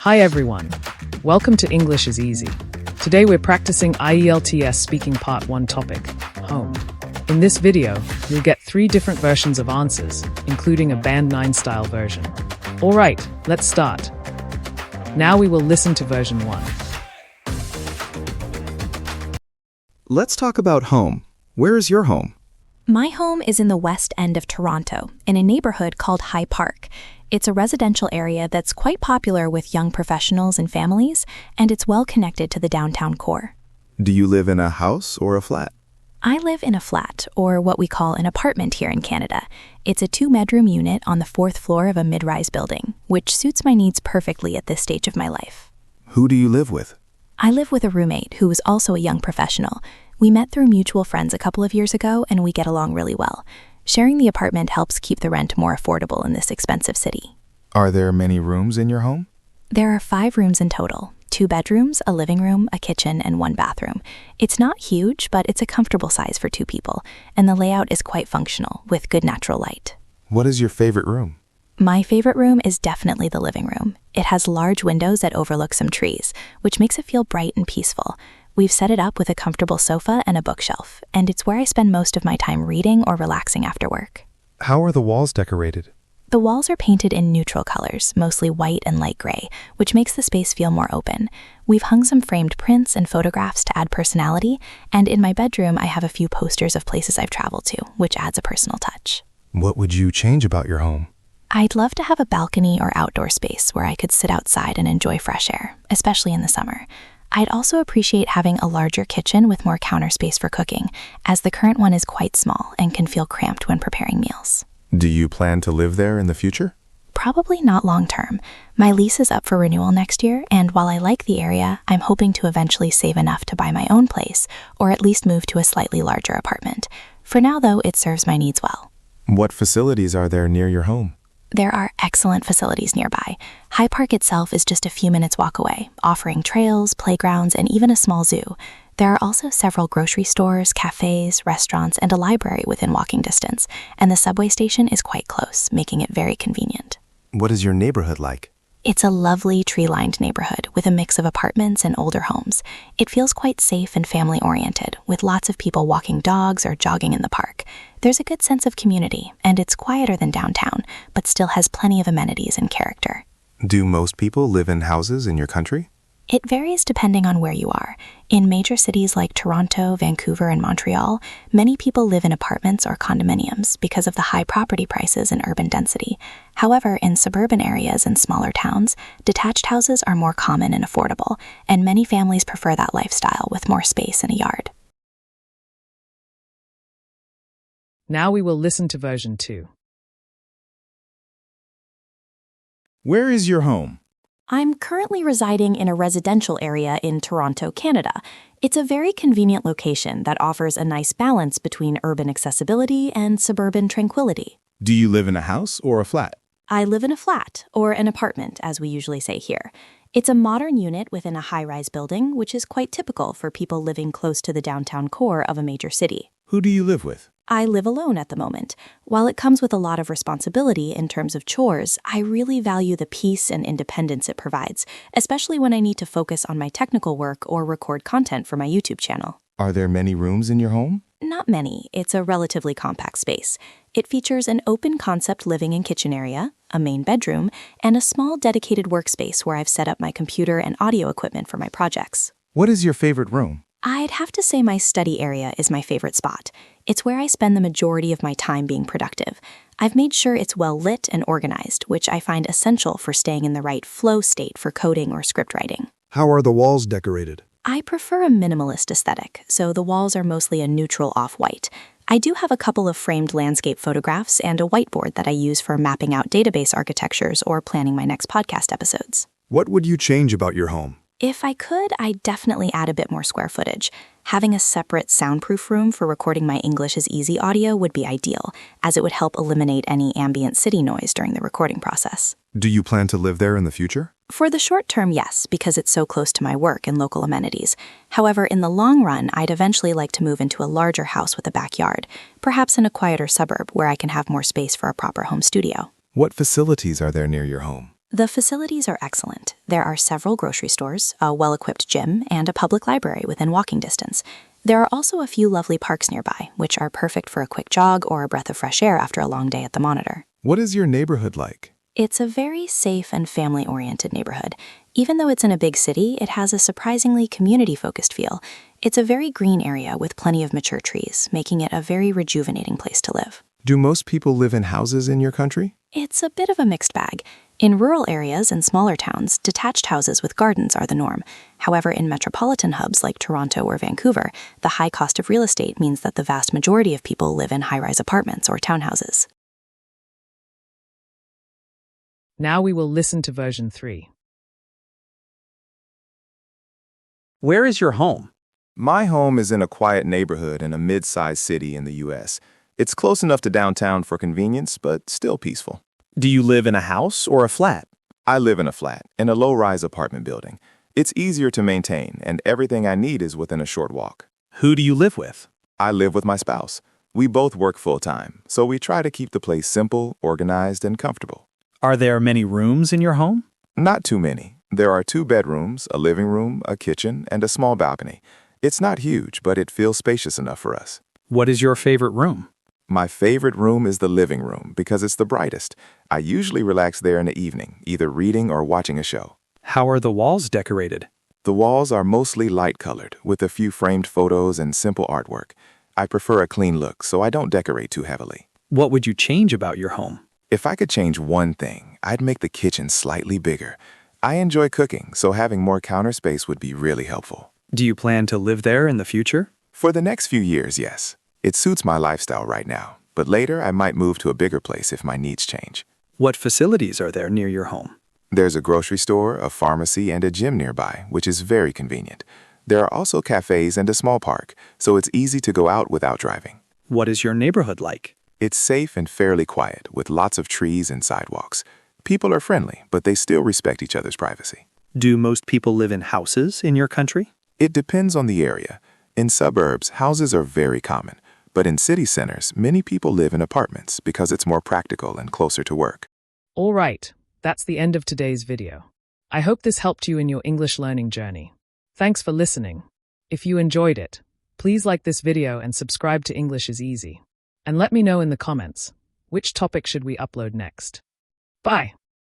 Hi everyone. Welcome to English is Easy. Today we're practicing IELTS speaking part 1 topic, home. In this video, you'll get 3 different versions of answers, including a Band 9 style version. Alright, let's start. Now we will listen to version 1. Let's talk about home. Where is your home? My home is in the west end of Toronto, in a neighborhood called High Park. It's a residential area that's quite popular with young professionals and families, and it's well connected to the downtown core. Do you live in a house or a flat? I live in a flat, or what we call an apartment here in Canada. It's a 2-bedroom unit on the 4th floor of a mid-rise building, which suits my needs perfectly at this stage of my life. Who do you live with? I live with a roommate who is also a young professional. We met through mutual friends a couple of years ago, and we get along really well. Sharing the apartment helps keep the rent more affordable in this expensive city. Are there many rooms in your home? There are 5 rooms in total, 2 bedrooms, a living room, a kitchen, and 1 bathroom. It's not huge, but it's a comfortable size for 2 people, and the layout is quite functional, with good natural light. What is your favorite room? My favorite room is definitely the living room. It has large windows that overlook some trees, which makes it feel bright and peaceful. We've set it up with a comfortable sofa and a bookshelf, and it's where I spend most of my time reading or relaxing after work. How are the walls decorated? The walls are painted in neutral colors, mostly white and light gray, which makes the space feel more open. We've hung some framed prints and photographs to add personality, and in my bedroom I have a few posters of places I've traveled to, which adds a personal touch. What would you change about your home? I'd love to have a balcony or outdoor space where I could sit outside and enjoy fresh air, especially in the summer. I'd also appreciate having a larger kitchen with more counter space for cooking, as the current one is quite small and can feel cramped when preparing meals. Do you plan to live there in the future? Probably not long term. My lease is up for renewal next year, and while I like the area, I'm hoping to eventually save enough to buy my own place, or at least move to a slightly larger apartment. For now, though, it serves my needs well. What facilities are there near your home? There are excellent facilities nearby. High Park itself is just a few minutes walk away, offering trails, playgrounds, and even a small zoo. There are also several grocery stores, cafes, restaurants, and a library within walking distance, and the subway station is quite close, making it very convenient. What is your neighborhood like? It's a lovely tree-lined neighborhood with a mix of apartments and older homes. It feels quite safe and family-oriented, with lots of people walking dogs or jogging in the park. There's a good sense of community, and it's quieter than downtown, but still has plenty of amenities and character. Do most people live in houses in your country? It varies depending on where you are. In major cities like Toronto, Vancouver, and Montreal, many people live in apartments or condominiums because of the high property prices and urban density. However, in suburban areas and smaller towns, detached houses are more common and affordable, and many families prefer that lifestyle with more space and a yard. Now we will listen to version 2. Where is your home? I'm currently residing in a residential area in Toronto, Canada. It's a very convenient location that offers a nice balance between urban accessibility and suburban tranquility. Do you live in a house or a flat? I live in a flat, or an apartment, as we usually say here. It's a modern unit within a high-rise building, which is quite typical for people living close to the downtown core of a major city. Who do you live with? I live alone at the moment. While it comes with a lot of responsibility in terms of chores, I really value the peace and independence it provides, especially when I need to focus on my technical work or record content for my YouTube channel. Are there many rooms in your home? Not many. It's a relatively compact space. It features an open-concept living and kitchen area, a main bedroom, and a small dedicated workspace where I've set up my computer and audio equipment for my projects. What is your favorite room? I'd have to say my study area is my favorite spot. It's where I spend the majority of my time being productive. I've made sure it's well lit and organized, which I find essential for staying in the right flow state for coding or script writing. How are the walls decorated? I prefer a minimalist aesthetic, so the walls are mostly a neutral off-white. I do have a couple of framed landscape photographs and a whiteboard that I use for mapping out database architectures or planning my next podcast episodes. What would you change about your home? If I could, I'd definitely add a bit more square footage. Having a separate soundproof room for recording my English is Easy audio would be ideal, as it would help eliminate any ambient city noise during the recording process. Do you plan to live there in the future? For the short term, yes, because it's so close to my work and local amenities. However, in the long run, I'd eventually like to move into a larger house with a backyard, perhaps in a quieter suburb where I can have more space for a proper home studio. What facilities are there near your home? The facilities are excellent. There are several grocery stores, a well-equipped gym, and a public library within walking distance. There are also a few lovely parks nearby, which are perfect for a quick jog or a breath of fresh air after a long day at the monitor. What is your neighborhood like? It's a very safe and family-oriented neighborhood. Even though it's in a big city, it has a surprisingly community-focused feel. It's a very green area with plenty of mature trees, making it a very rejuvenating place to live. Do most people live in houses in your country? It's a bit of a mixed bag. In rural areas and smaller towns, detached houses with gardens are the norm. However, in metropolitan hubs like Toronto or Vancouver, the high cost of real estate means that the vast majority of people live in high-rise apartments or townhouses. Now we will listen to version 3. Where is your home? My home is in a quiet neighborhood in a mid-sized city in the U.S. It's close enough to downtown for convenience, but still peaceful. Do you live in a house or a flat? I live in a flat, in a low-rise apartment building. It's easier to maintain, and everything I need is within a short walk. Who do you live with? I live with my spouse. We both work full-time, so we try to keep the place simple, organized, and comfortable. Are there many rooms in your home? Not too many. There are 2 bedrooms, a living room, a kitchen, and a small balcony. It's not huge, but it feels spacious enough for us. What is your favorite room? My favorite room is the living room because it's the brightest. I usually relax there in the evening, either reading or watching a show. How are the walls decorated? The walls are mostly light-colored, with a few framed photos and simple artwork. I prefer a clean look, so I don't decorate too heavily. What would you change about your home? If I could change one thing, I'd make the kitchen slightly bigger. I enjoy cooking, so having more counter space would be really helpful. Do you plan to live there in the future? For the next few years, yes. It suits my lifestyle right now, but later I might move to a bigger place if my needs change. What facilities are there near your home? There's a grocery store, a pharmacy, and a gym nearby, which is very convenient. There are also cafes and a small park, so it's easy to go out without driving. What is your neighborhood like? It's safe and fairly quiet, with lots of trees and sidewalks. People are friendly, but they still respect each other's privacy. Do most people live in houses in your country? It depends on the area. In suburbs, houses are very common, but in city centers, many people live in apartments because it's more practical and closer to work. All right, that's the end of today's video. I hope this helped you in your English learning journey. Thanks for listening. If you enjoyed it, please like this video and subscribe to English is Easy. And let me know in the comments, which topic should we upload next? Bye.